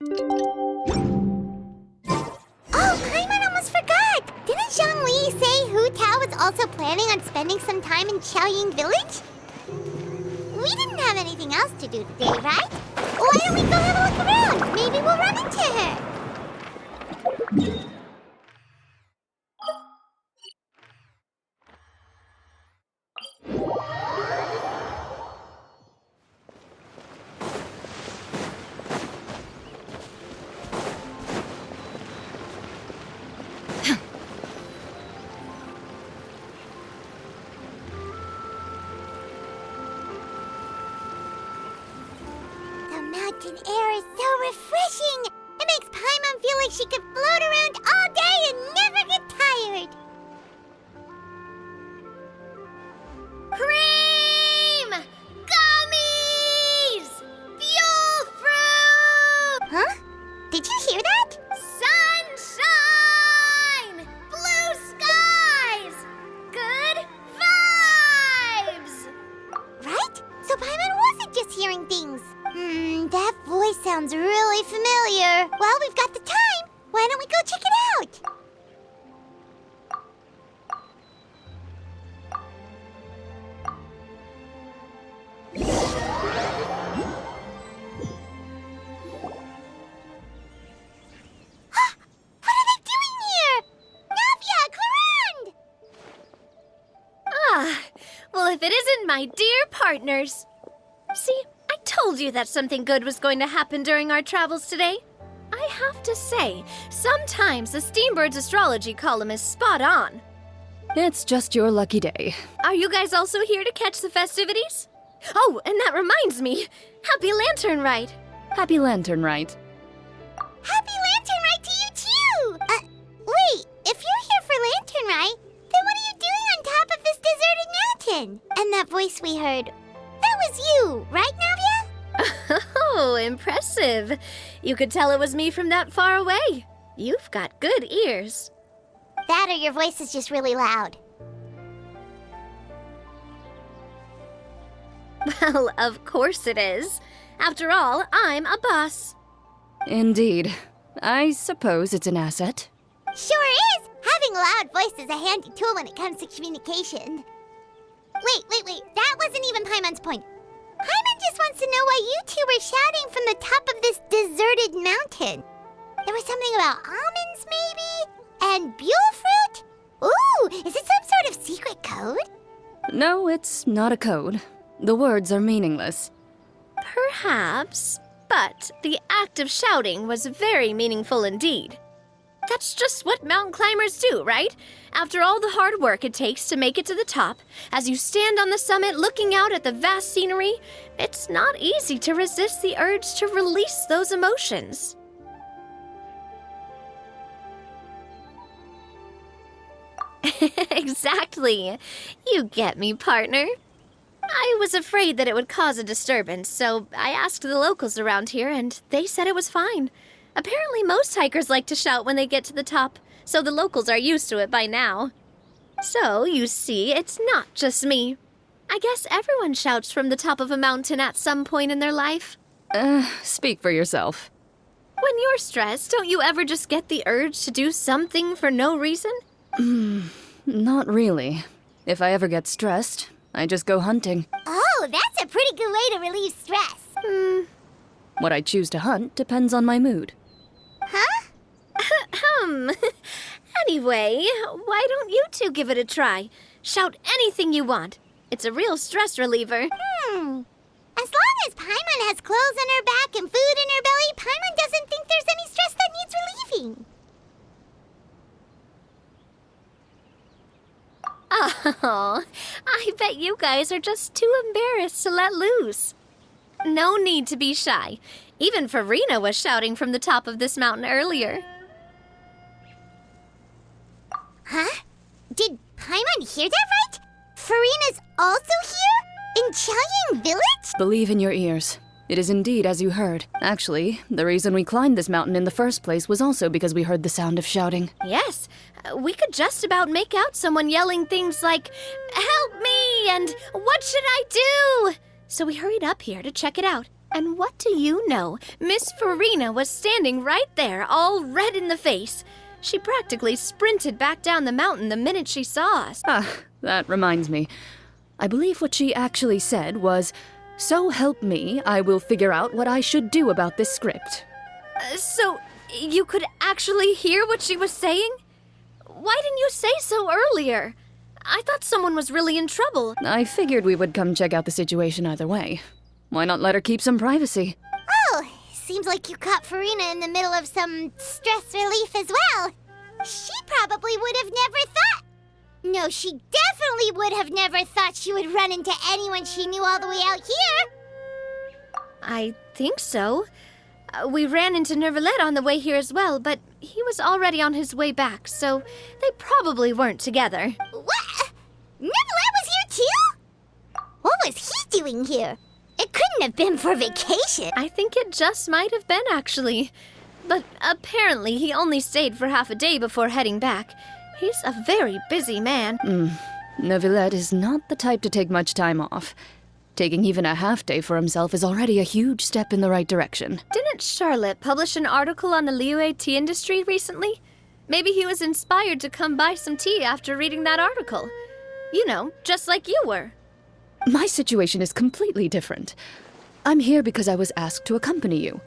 Oh, Paimon almost forgot! Didn't Zhongli say Hu Tao was also planning on spending some time in Xiaoying Village? We didn't have anything else to do today, right? Why don't we go have a look around? Maybe we'll run into her. The mountain air is so refreshing. It makes Paimon feel like she could float around all day and never get tired. Cream! Gummies! Fuel fruit! Huh? Did you hear that? Sunshine! Blue skies! Good vibes! Right? So Paimon wasn't just hearing things. That voice sounds really familiar. Well, we've got the time. Why don't we go check it out? What are they doing here? Navia, Clarande! Ah, well, if it isn't my dear partners. See, I told you that something good was going to happen during our travels today. I have to say, sometimes the Steambird's astrology column is spot on. It's just your lucky day. Are you guys also here to catch the festivities? Oh, and that reminds me. Happy Latern Rite. Happy Latern Rite. Happy Latern Rite to you too! Wait, if you're here for Latern Rite, then what are you doing on top of this deserted mountain? And that voice we heard, that was you, right, Navia? Oh, impressive. You could tell it was me from that far away. You've got good ears. That or your voice is just really loud. Well, of course it is. After all, I'm a boss. Indeed. I suppose it's an asset. Sure is! Having a loud voice is a handy tool when it comes to communication. Wait. That wasn't even Paimon's point. Paimon just wants to know why you two were shouting from the top of this deserted mountain. There was something about almonds, maybe? And buell fruit? Ooh, is it some sort of secret code? No, it's not a code. The words are meaningless. Perhaps, but the act of shouting was very meaningful indeed. That's just what mountain climbers do, right? After all the hard work it takes to make it to the top, as you stand on the summit looking out at the vast scenery, it's not easy to resist the urge to release those emotions. Exactly. You get me, partner. I was afraid that it would cause a disturbance, so I asked the locals around here, and they said it was fine. Apparently most hikers like to shout when they get to the top, so the locals are used to it by now. So, you see, it's not just me. I guess everyone shouts from the top of a mountain at some point in their life. Speak for yourself. When you're stressed, don't you ever just get the urge to do something for no reason? Not really. If I ever get stressed, I just go hunting. Oh, that's a pretty good way to relieve stress. What I choose to hunt depends on my mood. Huh? Anyway, why don't you two give it a try? Shout anything you want. It's a real stress reliever. As long as Paimon has clothes on her back and food in her belly, Paimon doesn't think there's any stress that needs relieving. Oh, I bet you guys are just too embarrassed to let loose. No need to be shy. Even Farina was shouting from the top of this mountain earlier. Huh? Did Paimon hear that right? Farina's also here? In Xiaoying Village? Believe in your ears. It is indeed as you heard. Actually, the reason we climbed this mountain in the first place was also because we heard the sound of shouting. Yes, we could just about make out someone yelling things like, "Help me!" and "What should I do?" So we hurried up here to check it out. And what do you know? Miss Farina was standing right there, all red in the face. She practically sprinted back down the mountain the minute she saw us. Ah, that reminds me. I believe what she actually said was, "So help me, I will figure out what I should do about this script." So, you could actually hear what she was saying? Why didn't you say so earlier? I thought someone was really in trouble. I figured we would come check out the situation either way. Why not let her keep some privacy? Oh, seems like you caught Farina in the middle of some stress relief as well. She probably would have never thought. No, she definitely would have never thought she would run into anyone she knew all the way out here. I think so. We ran into Nervalet on the way here as well, but he was already on his way back, so they probably weren't together. What? Nervalet was here too? What was he doing here? It couldn't have been for vacation. I think it just might have been, actually. But apparently he only stayed for half a day before heading back. He's a very busy man. Nervalet is not the type to take much time off. Taking even a half day for himself is already a huge step in the right direction. Didn't Charlotte publish an article on the Liyue tea industry recently? Maybe he was inspired to come buy some tea after reading that article. You know, just like you were. My situation is completely different. I'm here because I was asked to accompany you.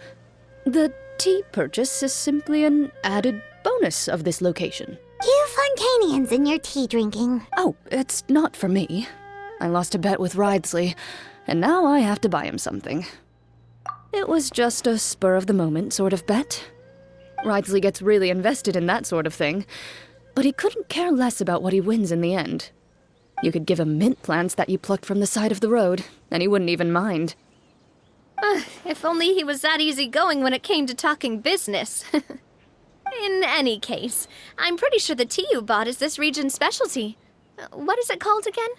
The tea purchase is simply an added bonus of this location. You Fontanians and your tea drinking. Oh, it's not for me. I lost a bet with Ridesley, and now I have to buy him something. It was just a spur-of-the-moment sort of bet. Ridesley gets really invested in that sort of thing, but he couldn't care less about what he wins in the end. You could give him mint plants that you plucked from the side of the road, and he wouldn't even mind. If only he was that easygoing when it came to talking business. In any case, I'm pretty sure the tea you bought is this region's specialty. What is it called again?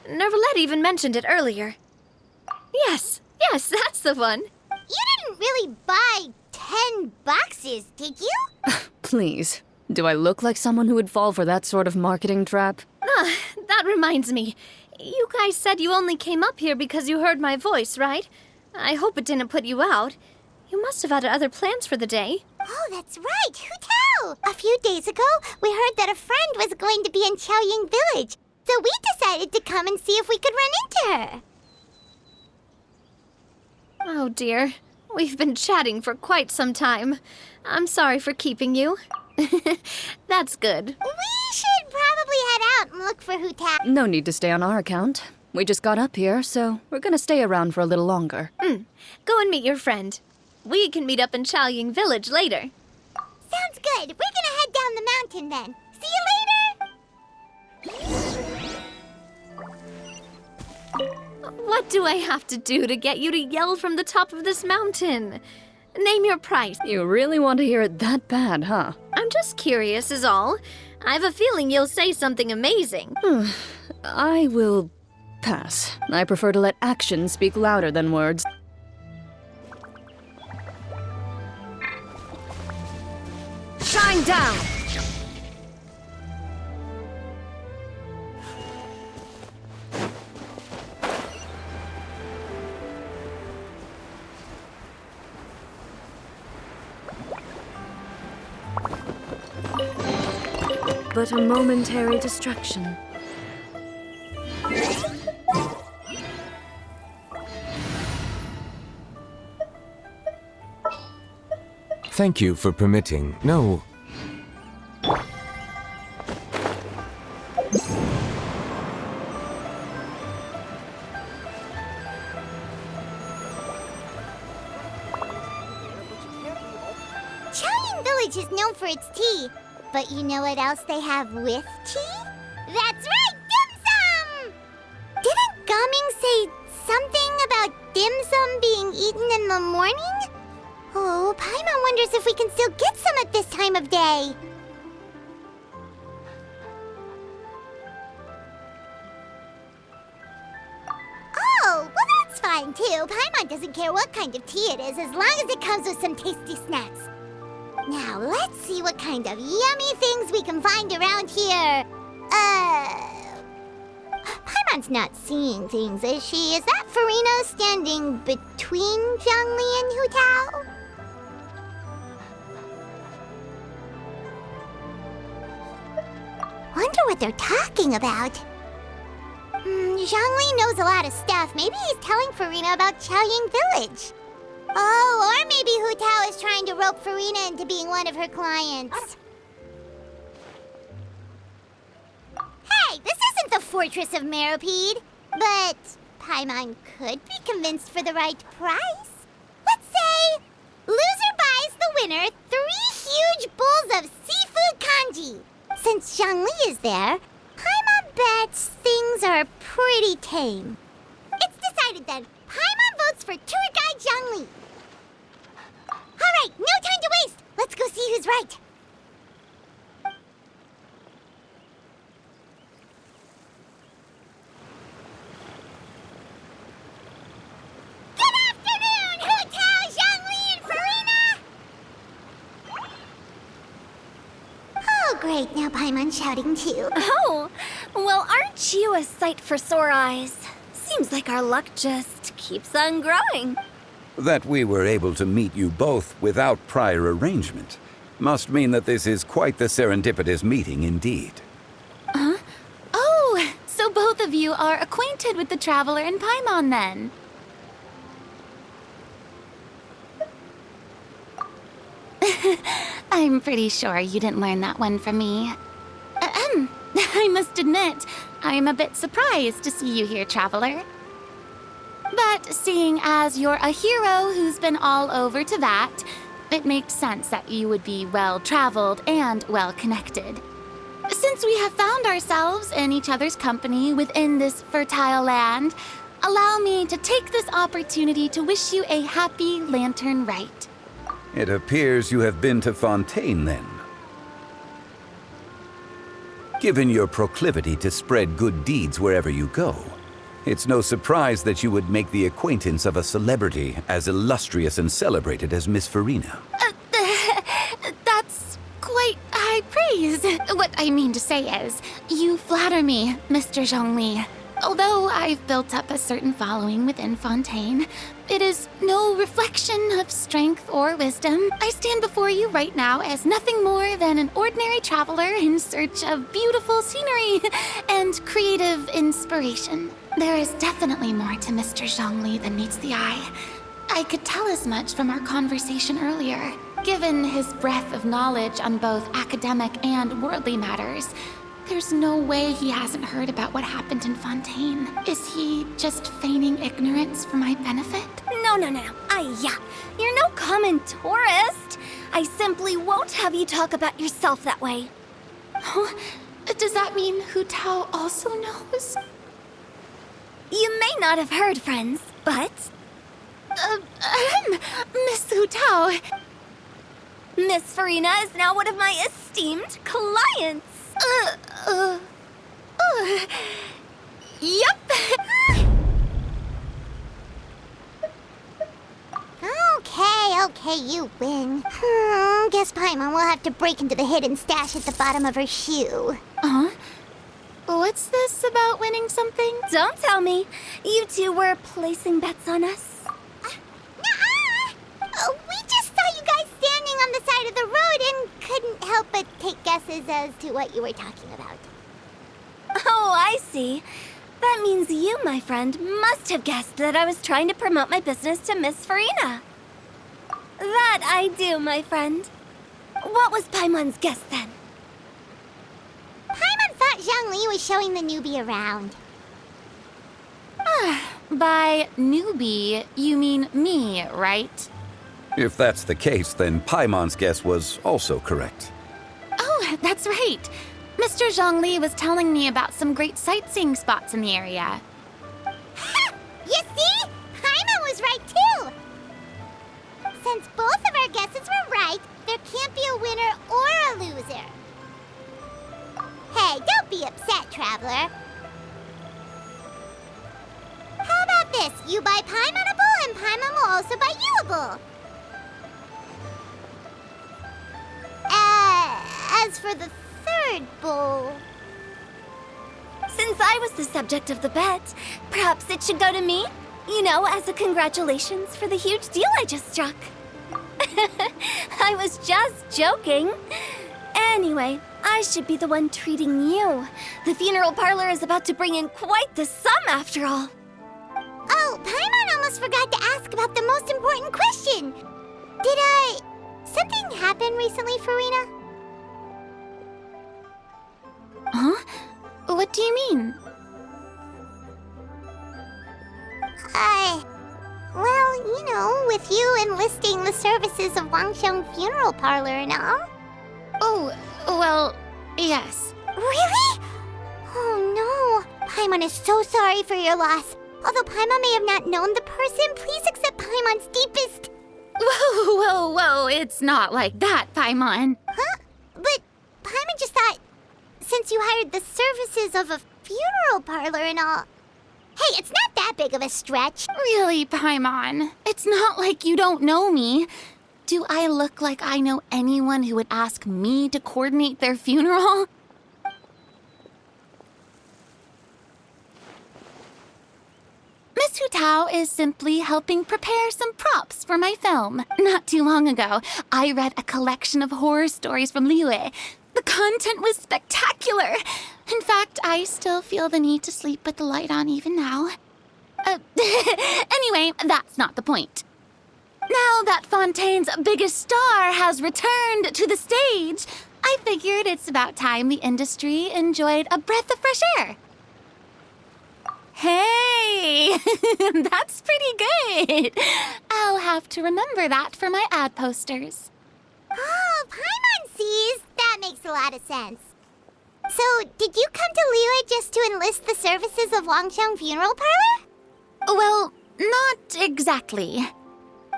Nervalet even mentioned it earlier. Yes, that's the one. You didn't really buy 10 boxes, did you? Please, do I look like someone who would fall for that sort of marketing trap? That reminds me. You guys said you only came up here because you heard my voice, right? I hope it didn't put you out. You must have had other plans for the day. Oh, that's right. Who tell? A few days ago, we heard that a friend was going to be in Qiaoying Village. So we decided to come and see if we could run into her. Oh dear. We've been chatting for quite some time. I'm sorry for keeping you. That's good. We should probably head out and look for Hu Tao. No need to stay on our account. We just got up here, so we're gonna stay around for a little longer. Go and meet your friend. We can meet up in Qiaoying Village later. Sounds good. We're gonna head down the mountain then. See you later! What do I have to do to get you to yell from the top of this mountain? Name your price. You really want to hear it that bad, huh? I'm just curious is all. I have a feeling you'll say something amazing. I will pass. I prefer to let actions speak louder than words. Shine down! But a momentary distraction. Thank you for permitting. No. Qiaoying Village is known for its tea. But you know what else they have with tea? That's right, dim sum! Didn't Gaming say something about dim sum being eaten in the morning? Oh, Paimon wonders if we can still get some at this time of day. Oh, well that's fine too. Paimon doesn't care what kind of tea it is as long as it comes with some tasty snacks. Now, let's see what kind of yummy things we can find around here. Paimon Paimon's not seeing things, is she? Is that Furina standing between Zhongli and Hu Tao? Wonder what they're talking about. Zhongli knows a lot of stuff. Maybe he's telling Furina about Qiaoying Village. Oh, or maybe Hu Tao is trying to rope Furina into being one of her clients. Hey, this isn't the Fortress of Meropide. But Paimon could be convinced for the right price. Let's say loser buys the winner 3 huge bowls of seafood kanji. Since Zhongli is there, Paimon bets things are pretty tame. It's decided then. Paimon votes for tour guide Zhongli. All right, no time to waste. Let's go see who's right. Good afternoon, Hu Tao, Zhongli, and Furina! Oh, great. Now Paimon's shouting too. Oh, well, aren't you a sight for sore eyes? Seems like our luck just keeps on growing. That we were able to meet you both without prior arrangement must mean that this is quite the serendipitous meeting indeed. Huh? Oh, so both of you are acquainted with the Traveler and Paimon then? I'm pretty sure you didn't learn that one from me. I must admit, I'm a bit surprised to see you here, Traveler. But seeing as you're a hero who's been all over to that, it makes sense that you would be well-traveled and well-connected. Since we have found ourselves in each other's company within this fertile land, allow me to take this opportunity to wish you a happy Latern Rite. It appears you have been to Fontaine, then. Given your proclivity to spread good deeds wherever you go, it's no surprise that you would make the acquaintance of a celebrity as illustrious and celebrated as Miss Furina. That's quite high praise. What I mean to say is, you flatter me, Mr. Zhongli. Although I've built up a certain following within Fontaine, it is no reflection of strength or wisdom. I stand before you right now as nothing more than an ordinary traveler in search of beautiful scenery and creative inspiration. There is definitely more to Mr. Zhongli than meets the eye. I could tell as much from our conversation earlier. Given his breadth of knowledge on both academic and worldly matters, there's no way he hasn't heard about what happened in Fontaine. Is he just feigning ignorance for my benefit? No. You're no common tourist. I simply won't have you talk about yourself that way. Oh, does that mean Hu Tao also knows? You may not have heard, friends, but... Miss Hu Tao. Miss Furina is now one of my esteemed clients. Yep. Okay, you win. Guess Paimon will have to break into the hidden stash at the bottom of her shoe. What's this about winning something? Don't tell me. You two were placing bets on us. Nuh-uh! We just saw you guys standing on the side of the road and couldn't help but take guesses as to what you were talking about. Oh, I see. That means you, my friend, must have guessed that I was trying to promote my business to Miss Furina. That I do, my friend. What was Paimon's guess then? Paimon thought Zhongli was showing the newbie around. By newbie, you mean me, right? If that's the case, then Paimon's guess was also correct. Oh, that's right. Mr. Zhongli was telling me about some great sightseeing spots in the area. Ha! You see? Paimon was right too! Since both of our guesses were right, there can't be a winner or a loser. Hey, don't be upset, Traveler. How about this? You buy Paimon a bowl, and Paimon will also buy you a bowl. As for the third bowl... Since I was the subject of the bet, perhaps it should go to me? You know, as a congratulations for the huge deal I just struck. I was just joking. Anyway, I should be the one treating you. The funeral parlor is about to bring in quite the sum after all. Oh, Paimon almost forgot to ask about the most important question. Did, something happen recently, Farina? Huh? What do you mean? Well, you know, with you enlisting the services of Wangsheng Funeral Parlor and all. Oh, well, yes. Really? Oh no. Paimon is so sorry for your loss. Although Paimon may have not known the person, please accept Paimon's deepest... Whoa, it's not like that, Paimon. Huh? But Paimon just thought, since you hired the services of a funeral parlor and all... Hey, it's not that big of a stretch. Really, Paimon? It's not like you don't know me. Do I look like I know anyone who would ask me to coordinate their funeral? Miss Hu Tao is simply helping prepare some props for my film. Not too long ago, I read a collection of horror stories from Liyue. The content was spectacular. In fact, I still feel the need to sleep with the light on even now. Anyway, that's not the point. Now that Fontaine's biggest star has returned to the stage, I figured it's about time the industry enjoyed a breath of fresh air. Hey, that's pretty good. I'll have to remember that for my ad posters. Oh, Paimon sees. That makes a lot of sense. So, did you come to Liyue just to enlist the services of Wangsheng Funeral Parlor? Well, not exactly.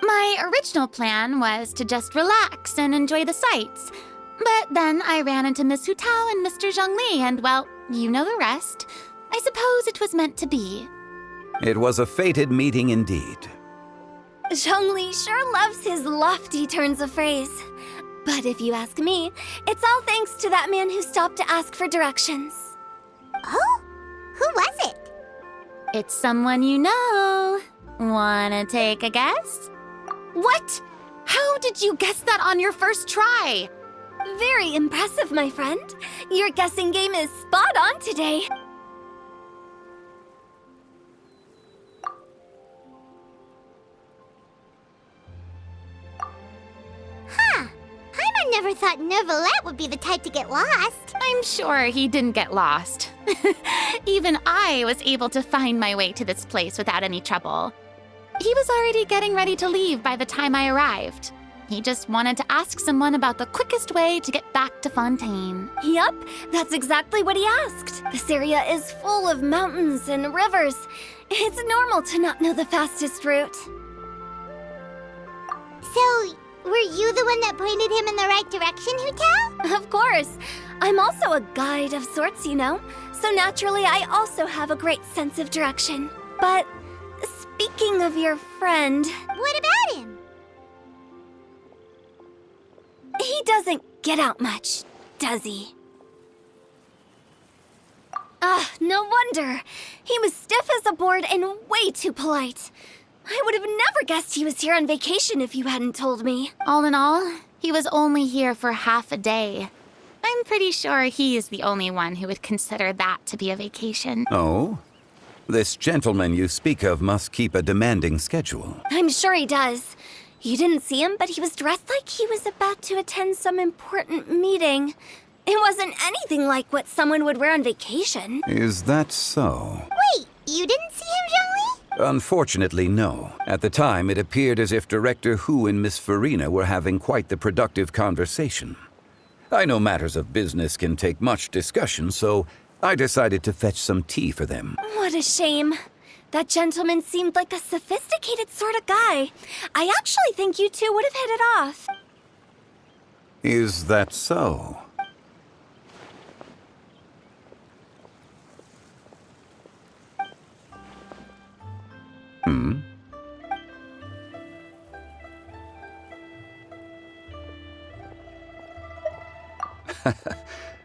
My original plan was to just relax and enjoy the sights. But then I ran into Miss Hu Tao and Mr. Zhongli, and well, you know the rest. I suppose it was meant to be. It was a fated meeting indeed. Zhongli sure loves his lofty turns of phrase. But if you ask me, it's all thanks to that man who stopped to ask for directions. Oh? Who was it? It's someone you know. Wanna take a guess? What? How did you guess that on your first try? Very impressive, my friend. Your guessing game is spot on today. Huh. Paimon never thought Neuvillette would be the type to get lost. I'm sure he didn't get lost. Even I was able to find my way to this place without any trouble. He was already getting ready to leave by the time I arrived. He just wanted to ask someone about the quickest way to get back to Fontaine. Yup, that's exactly what he asked. This area is full of mountains and rivers. It's normal to not know the fastest route. So, were you the one that pointed him in the right direction, Hu Tao? Of course. I'm also a guide of sorts, you know. So naturally, I also have a great sense of direction. But speaking of your friend... What about him? He doesn't get out much, does he? Ah, no wonder. He was stiff as a board and way too polite. I would have never guessed he was here on vacation if you hadn't told me. All in all, he was only here for half a day. I'm pretty sure he is the only one who would consider that to be a vacation. Oh? This gentleman you speak of must keep a demanding schedule. I'm sure he does. You didn't see him, but he was dressed like he was about to attend some important meeting. It wasn't anything like what someone would wear on vacation. Is that so? Wait, you didn't see him, Zhongli? Unfortunately, no. At the time, it appeared as if Director Hu and Miss Farina were having quite the productive conversation. I know matters of business can take much discussion, so I decided to fetch some tea for them. What a shame. That gentleman seemed like a sophisticated sort of guy. I actually think you two would have hit it off. Is that so?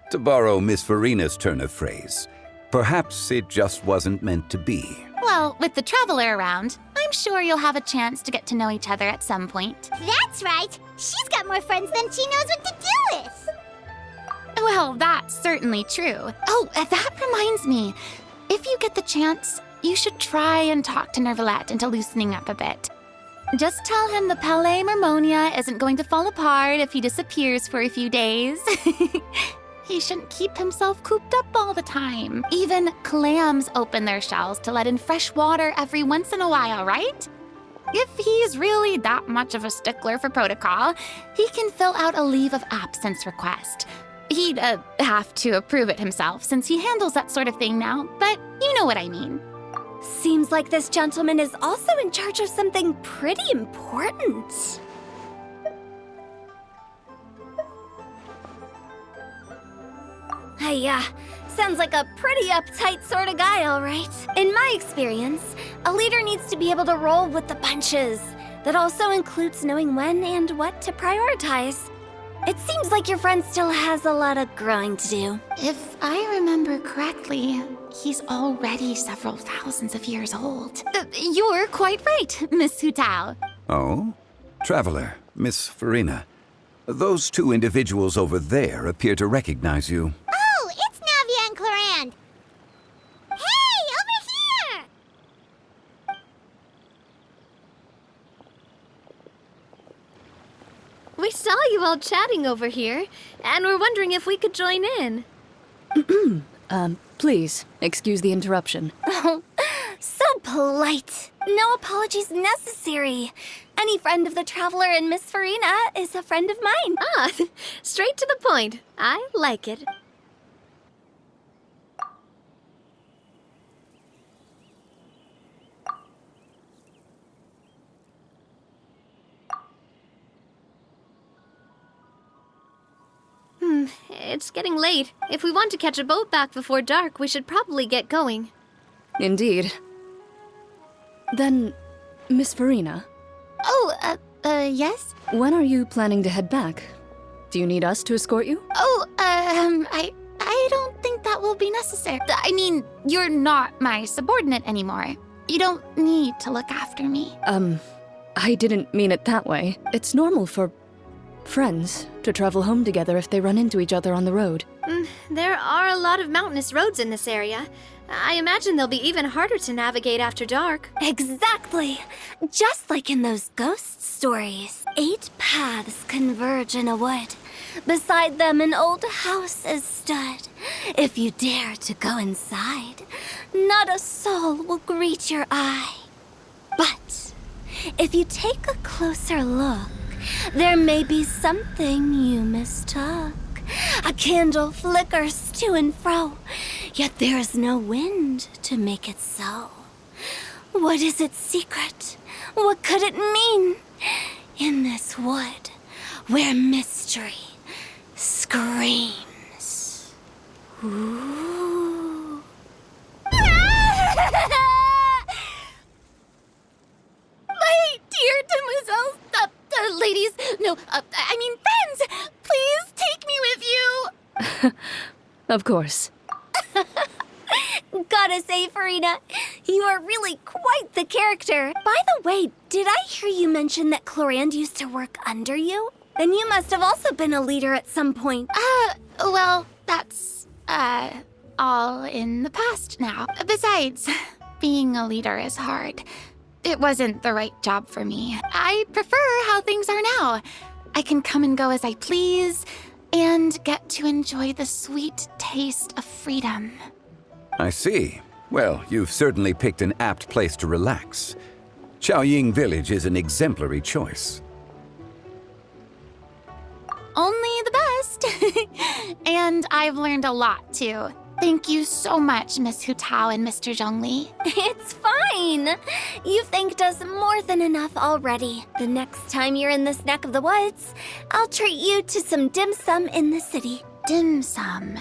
To borrow Miss Farina's turn of phrase, Perhaps it just wasn't meant to be. Well, with the Traveler around, I'm sure you'll have a chance to get to know each other at some point. That's right. She's got more friends than she knows what to do with. Well, that's certainly true. Oh, that reminds me. If you get the chance, you should try and talk to Nervalette into loosening up a bit. Just tell him the Palais Mermonia isn't going to fall apart if he disappears for a few days. He shouldn't keep himself cooped up all the time. Even clams open their shells to let in fresh water every once in a while, right? If he's really that much of a stickler for protocol, he can fill out a leave of absence request. He'd have to approve it himself since he handles that sort of thing now, but you know what I mean. Seems like this gentleman is also in charge of something pretty important. Sounds like a pretty uptight sort of guy, all right. In my experience, a leader needs to be able to roll with the punches. That also includes knowing when and what to prioritize. It seems like your friend still has a lot of growing to do. If I remember correctly, he's already several thousands of years old. You're quite right, Miss Hutao. Oh? Traveler, Miss Farina. Those two individuals over there appear to recognize you. Oh, it's Navia and Clarand. Hey, over here! We saw you all chatting over here, and we're wondering if we could join in. Please, excuse the interruption. Oh, so polite. No apologies necessary. Any friend of the Traveler and Miss Farina is a friend of mine. Ah, straight to the point. I like it. It's getting late. If we want to catch a boat back before dark, we should probably get going. Indeed. Then, Miss Farina, Oh, yes? when are you planning to head back? Do you need us to escort you? Oh, I don't think that will be necessary. I mean, you're not my subordinate anymore. You don't need to look after me. I didn't mean it that way. It's normal for friends to travel home together if they run into each other on the road. There are a lot of mountainous roads in this area. I imagine they'll be even harder to navigate after dark. Exactly. Just like in those ghost stories. 8 paths converge in a wood. Beside them an old house is stood. If you dare to go inside, not a soul will greet your eye. But if you take a closer look, there may be something you mistook. A candle flickers to and fro, yet there is no wind to make it so. What is its secret? What could it mean? In this wood, where mystery screams. Ooh. My dear demoiselles, ladies, no, I mean friends, please take me with you. Of course. Gotta say, Farina, you are really quite the character. By the way, did I hear you mention that Clarand used to work under you? Then you must have also been a leader at some point. Well, that's, all in the past now. Besides, being a leader is hard. It wasn't the right job for me. I prefer how things are now. I can come and go as I please, and get to enjoy the sweet taste of freedom. I see. Well, you've certainly picked an apt place to relax. Chaoying Village is an exemplary choice. Only the best. And I've learned a lot, too. Thank you so much, Miss Hutao and Mr. Zhongli. It's fine. You've thanked us more than enough already. The next time you're in this neck of the woods, I'll treat you to some dim sum in the city. Dim sum.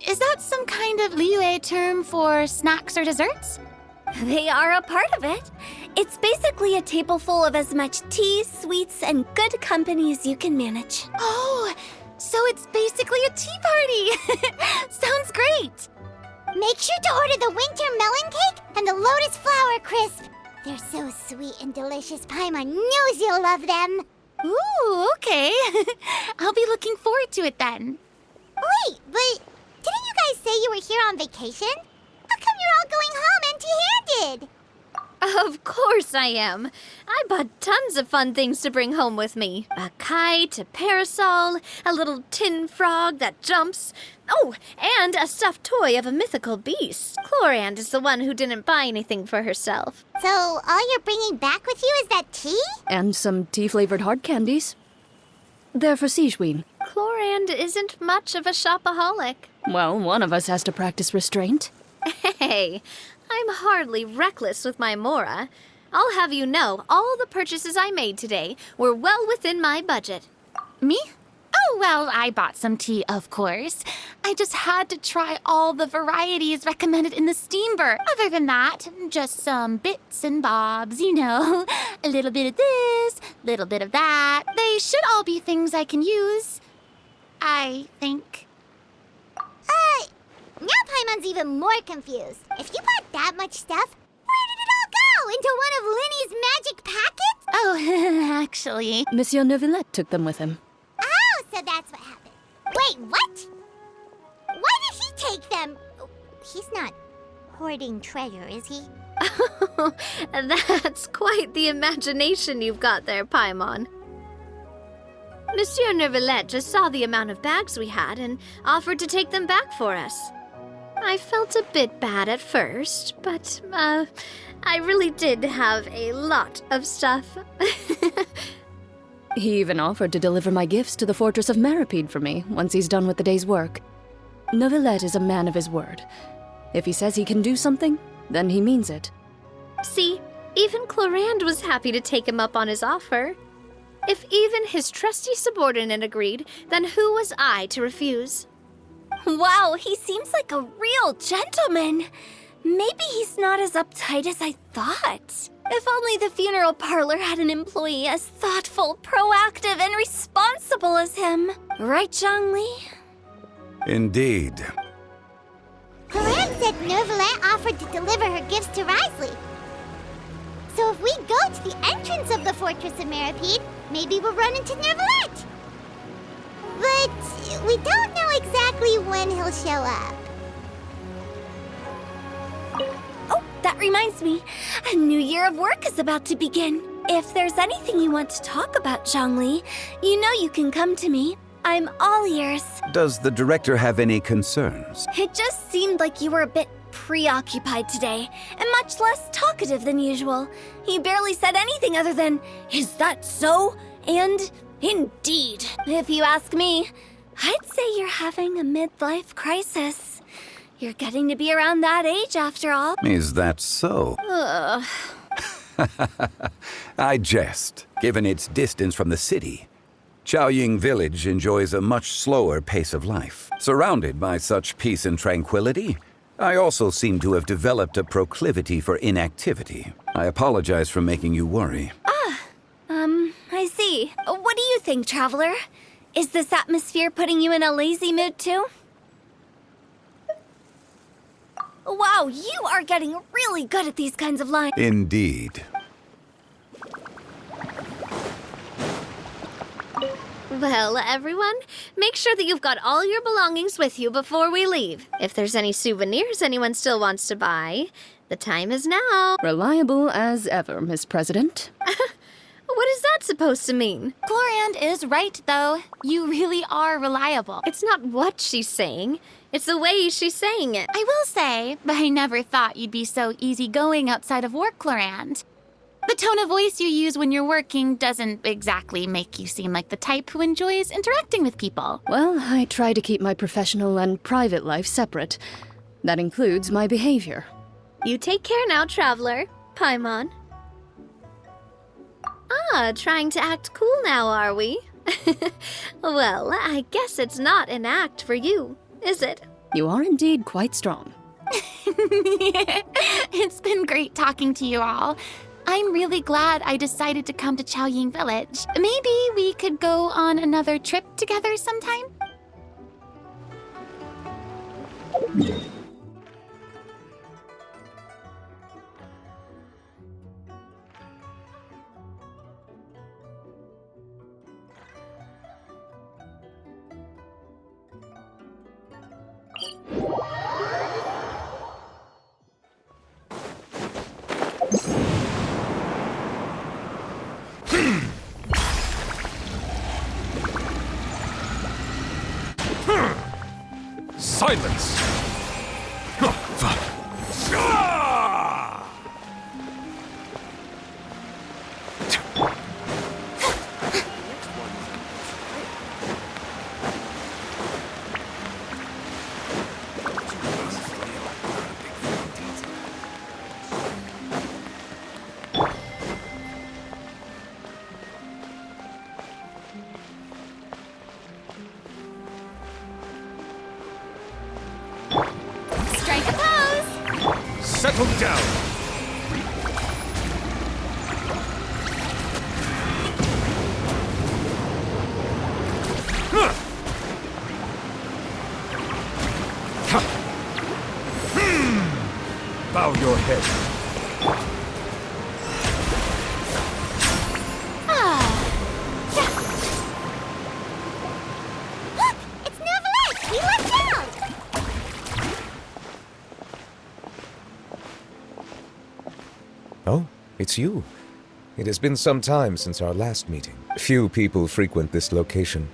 Is that some kind of Liyue term for snacks or desserts? They are a part of it. It's basically a table full of as much tea, sweets, and good company as you can manage. Oh, so it's basically a tea party. Sounds great. Make sure to order the winter melon cake and the lotus flower crisp. They're so sweet and delicious. Paimon knows you'll love them. Ooh, okay. I'll be looking forward to it then. Wait, but didn't you guys say you were here on vacation? How come you're all going home empty-handed? Of course I am. I bought tons of fun things to bring home with me. A kite, a parasol, a little tin frog that jumps. Oh, and a stuffed toy of a mythical beast. Chlorand is the one who didn't buy anything for herself. So all you're bringing back with you is that tea? And some tea-flavored hard candies. They're for Sigewinne. Chlorand isn't much of a shopaholic. Well, one of us has to practice restraint. Hey, I'm hardly reckless with my Mora. I'll have you know, all the purchases I made today were well within my budget. Me? Oh, well, I bought some tea, of course. I just had to try all the varieties recommended in the steamber. Other than that, just some bits and bobs, you know. A little bit of this, little bit of that. They should all be things I can use, I think. Now Paimon's even more confused. If you bought that much stuff, where did it all go? Into one of Linny's magic packets? Oh, actually. Monsieur Neuvillette took them with him. Oh, so that's what happened. Wait, what? Why did he take them? He's not hoarding treasure, is he? That's quite the imagination you've got there, Paimon. Monsieur Neuvillette just saw the amount of bags we had and offered to take them back for us. I felt a bit bad at first, but, I really did have a lot of stuff. He even offered to deliver my gifts to the Fortress of Meripede for me once he's done with the day's work. Neuvillette is a man of his word. If he says he can do something, then he means it. See, even Chlorand was happy to take him up on his offer. If even his trusty subordinate agreed, then who was I to refuse? Wow, he seems like a real gentleman. Maybe he's not as uptight as I thought. If only the funeral parlor had an employee as thoughtful, proactive, and responsible as him. Right, Zhongli? Indeed. Chlorand said Neuvillette offered to deliver her gifts to Risley. So if we go to the entrance of the Fortress of Meripede, maybe we'll run into Neuvillette. But we don't know exactly when he'll show up. Oh, that reminds me. A new year of work is about to begin. If there's anything you want to talk about, Zhongli, you know you can come to me. I'm all ears. Does the director have any concerns? It just seemed like you were a bit preoccupied today, and much less talkative than usual. He barely said anything other than, "Is that so?" and "Indeed." If you ask me, I'd say you're having a midlife crisis. You're getting to be around that age after all. Is that so? Ugh. I jest, given its distance from the city. Chaoying Village enjoys a much slower pace of life. Surrounded by such peace and tranquility, I also seem to have developed a proclivity for inactivity. I apologize for making you worry. I see. What do you think, Traveler? Is this atmosphere putting you in a lazy mood too? Wow, you are getting really good at these kinds of lines. Indeed. Well, everyone, make sure that you've got all your belongings with you before we leave. If there's any souvenirs anyone still wants to buy, the time is now. Reliable as ever, Miss President. What is that supposed to mean? Chlorand is right, though. You really are reliable. It's not what she's saying. It's the way she's saying it. I will say, but I never thought you'd be so easygoing outside of work, Chlorand. The tone of voice you use when you're working doesn't exactly make you seem like the type who enjoys interacting with people. Well, I try to keep my professional and private life separate. That includes my behavior. You take care now, Traveler. Paimon. Trying to act cool now, are we? Well, I guess it's not an act for you, is it? You are indeed quite strong. It's been great talking to you all. I'm really glad I decided to come to Chaoying Village. Maybe we could go on another trip together sometime? Silence! Strike a pose! Settle down! Bow your head. Look! It's Novelette! We lucked out! Oh, it's you. It has been some time since our last meeting. Few people frequent this location.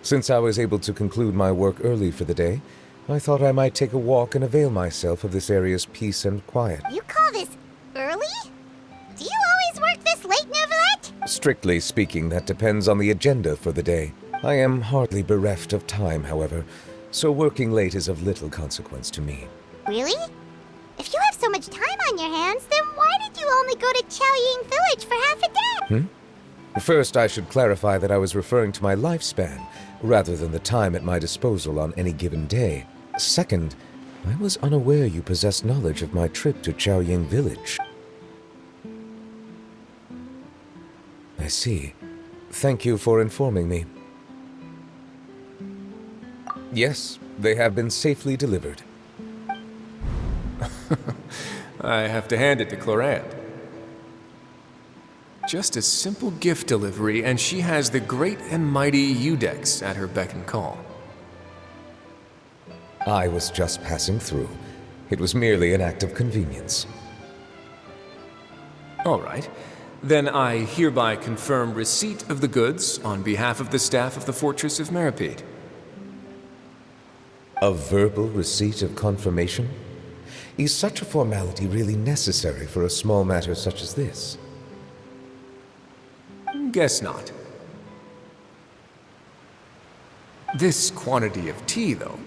Since I was able to conclude my work early for the day, I thought I might take a walk and avail myself of this area's peace and quiet. You call this early? Do you always work this late, Novelette? Strictly speaking, that depends on the agenda for the day. I am hardly bereft of time, however, so working late is of little consequence to me. Really? If you have so much time on your hands, then why did you only go to Chaoying Village for half a day? First, I should clarify that I was referring to my lifespan, rather than the time at my disposal on any given day. Second, I was unaware you possessed knowledge of my trip to Chaoying Village. I see. Thank you for informing me. Yes, they have been safely delivered. I have to hand it to Clorant. Just a simple gift delivery, and she has the great and mighty Udex at her beck and call. I was just passing through. It was merely an act of convenience. All right. Then I hereby confirm receipt of the goods on behalf of the staff of the Fortress of Meripede. A verbal receipt of confirmation? Is such a formality really necessary for a small matter such as this? Guess not. This quantity of tea, though,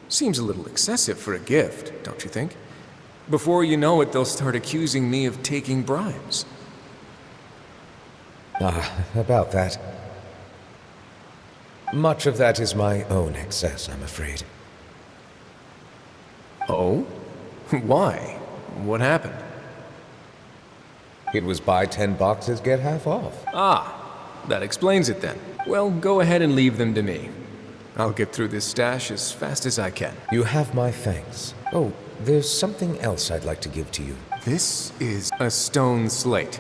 seems a little excessive for a gift, don't you think? Before you know it, they'll start accusing me of taking bribes. About that. Much of that is my own excess, I'm afraid. Oh? Why? What happened? It was buy 10 boxes, get half off. That explains it then. Well, go ahead and leave them to me. I'll get through this stash as fast as I can. You have my thanks. Oh, there's something else I'd like to give to you. This is a stone slate,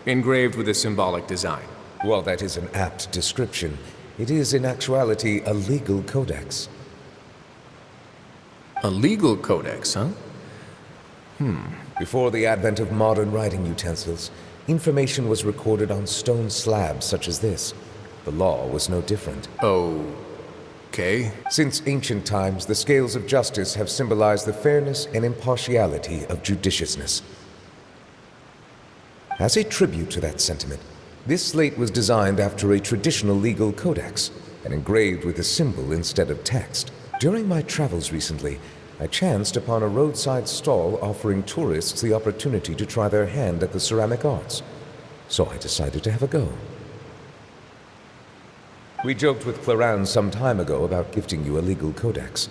engraved with a symbolic design. While that is an apt description, it is in actuality a legal codex. A legal codex, huh? Before the advent of modern writing utensils, information was recorded on stone slabs such as this. The law was no different. Okay. Since ancient times, the scales of justice have symbolized the fairness and impartiality of judiciousness. As a tribute to that sentiment, this slate was designed after a traditional legal codex and engraved with a symbol instead of text. During my travels recently, I chanced upon a roadside stall offering tourists the opportunity to try their hand at the ceramic arts, so I decided to have a go. We joked with Clorant some time ago about gifting you a legal codex.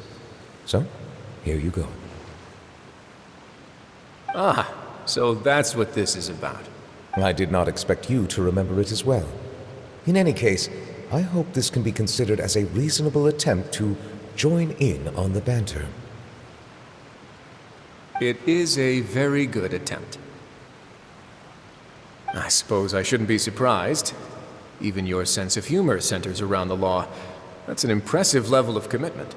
So, here you go. So that's what this is about. I did not expect you to remember it as well. In any case, I hope this can be considered as a reasonable attempt to join in on the banter. It is a very good attempt. I suppose I shouldn't be surprised. Even your sense of humor centers around the law. That's an impressive level of commitment.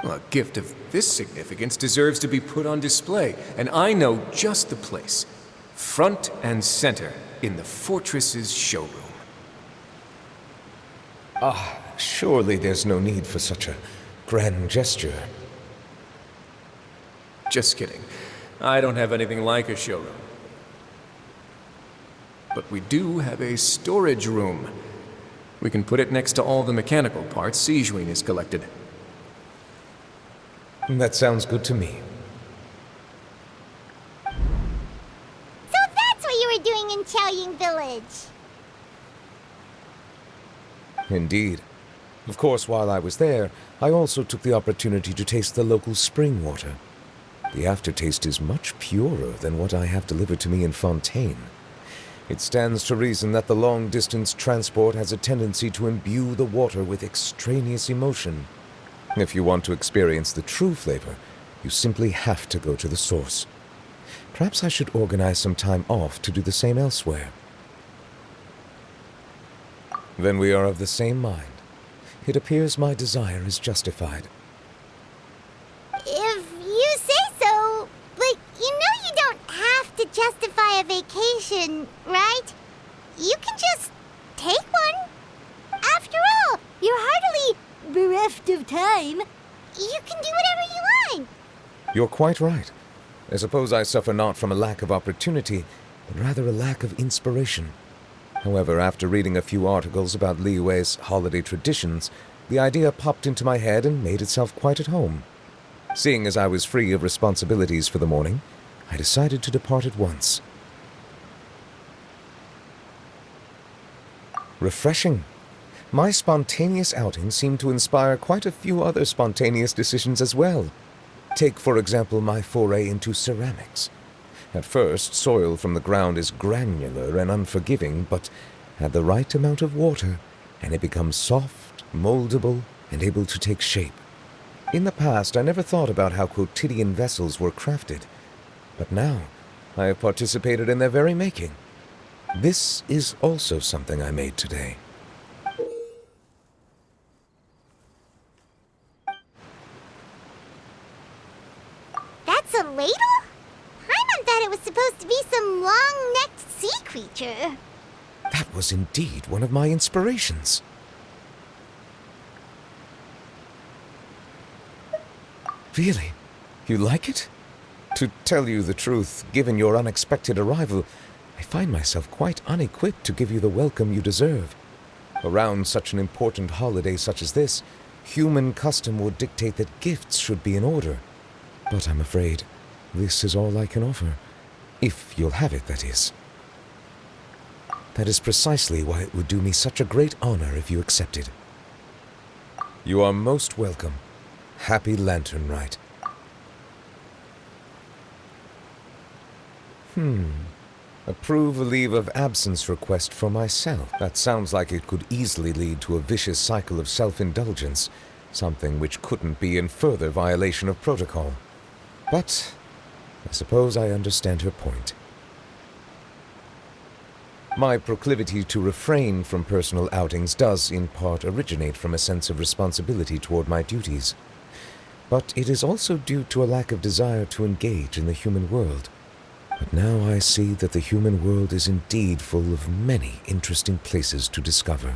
Well, a gift of this significance deserves to be put on display, and I know just the place. Front and center in the Fortress's showroom. Surely there's no need for such a grand gesture. Just kidding. I don't have anything like a showroom. But we do have a storage room. We can put it next to all the mechanical parts Sijuin has collected. That sounds good to me. So that's what you were doing in Chaoying Village. Indeed. Of course, while I was there, I also took the opportunity to taste the local spring water. The aftertaste is much purer than what I have delivered to me in Fontaine. It stands to reason that the long-distance transport has a tendency to imbue the water with extraneous emotion. If you want to experience the true flavor, you simply have to go to the source. Perhaps I should organize some time off to do the same elsewhere. Then we are of the same mind. It appears my desire is justified. If you say so, but you know you don't have to justify a vacation, right? You can just take one. After all, you're hardly bereft of time. You can do whatever you want. You're quite right. I suppose I suffer not from a lack of opportunity, but rather a lack of inspiration. However, after reading a few articles about Liyue's holiday traditions, the idea popped into my head and made itself quite at home. Seeing as I was free of responsibilities for the morning, I decided to depart at once. Refreshing. My spontaneous outing seemed to inspire quite a few other spontaneous decisions as well. Take, for example, my foray into ceramics. At first, soil from the ground is granular and unforgiving, but add the right amount of water, and it becomes soft, moldable, and able to take shape. In the past, I never thought about how quotidian vessels were crafted, but now I have participated in their very making. This is also something I made today. That's a ladle? Paimon thought it was supposed to be some long-necked sea creature. That was indeed one of my inspirations. Really? You like it? To tell you the truth, given your unexpected arrival, I find myself quite unequipped to give you the welcome you deserve. Around such an important holiday such as this, human custom would dictate that gifts should be in order. But I'm afraid this is all I can offer. If you'll have it, that is. That is precisely why it would do me such a great honor if you accepted. You are most welcome. Happy Latern Rite. Approve a leave of absence request for myself. That sounds like it could easily lead to a vicious cycle of self-indulgence, something which couldn't be in further violation of protocol. But I suppose I understand her point. My proclivity to refrain from personal outings does in part originate from a sense of responsibility toward my duties. But it is also due to a lack of desire to engage in the human world. But now I see that the human world is indeed full of many interesting places to discover.